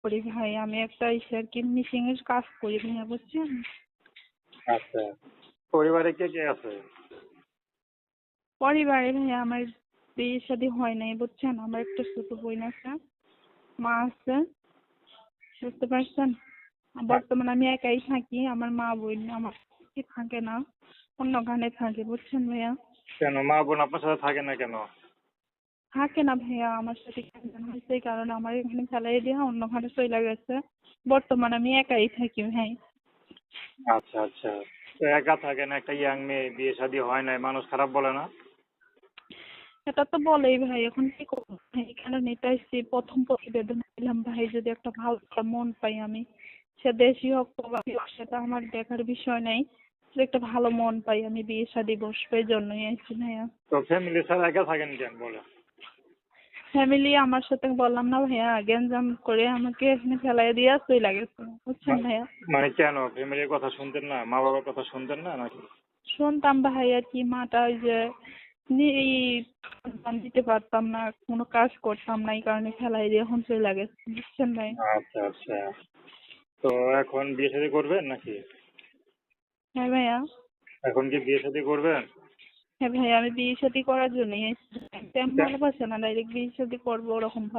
করি ভাই, আমি একটা আর কি মিশিং এর কাজ করি ভাইয়া, বুঝছেন? আচ্ছা, পরিবারে কে কে আছে? পরিবারে ভাইয়া আমার বিয়ে শাদী হয় নাই, বুঝছেন? আমার একটা ছোট বোন আছে, মা আছে, বুঝতে পারছেন? বর্তমানে আমি একাই থাকি, আমার মা বোন আমার সাথে থাকে না, অন্য গানে থাকে, বুঝছেন ভাইয়া? কেন মা বোন আপনার সাথে থাকে না কেন? থাকে না ভাইয়া আমার সাথে, কেন হয়েছে এই কারণে আমার এখানে ফেলাই দিয়ে অন্য ঘরে চলে গেছে। বর্তমানে আমি একাই থাকি ভাই। আচ্ছা আচ্ছা, তো একা থাকেন, একটা ইয়াং মেয়ে, বিয়ে শাদী হয় নাই, মানুষ খারাপ বলে না? এটা তো বলেই ভাই, এখন কি করবো ভাই? এখানে নিতে প্রথম প্রতিবেদন দিলাম ভাই, যদি একটা ভালো একটা মন পাই আমি, সে দেশি হোক প্রবাসী হোক সেটা আমার দেখার বিষয় নেই, যদি একটা ভালো মন পাই আমি বিয়ে শাদী বসবো, এই জন্যই আইছি ভাইয়া। তো ফ্যামিলি ছাড়া একা থাকেন কেন বলে? ফ্যামিলি আমার সাথে বললাম না ভাইয়া, গ্যাঞ্জাম করে আমাকে এখানে ফেলাই দিয়ে চলে গেছে, বুঝছেন ভাইয়া? মানে কেন ফ্যামিলির কথা শুনতেন না, মা বাবার কথা শুনতেন না নাকি? শুনতাম ভাই আর কি, মাটা ওই যে এই দান দিতে পারতাম না, কোনো কাজ করতাম না, এই কারণে ফেলাই দিয়ে এখন চলে গেছে, বুঝছেন ভাই? আচ্ছা আচ্ছা, তো এখন বিয়ে শাদী করবেন নাকি? হ্যাঁ ভাইয়া। এখন কি বিয়ে শাদী করবেন? হ্যাঁ ভাইয়া, আমি বিয়ে শাদী করার জন্যই এসেছি। তেমন ভালোবাসে না, ডাইরেক্ট বিয়ে শাদী করবো ওরকম ভাবে।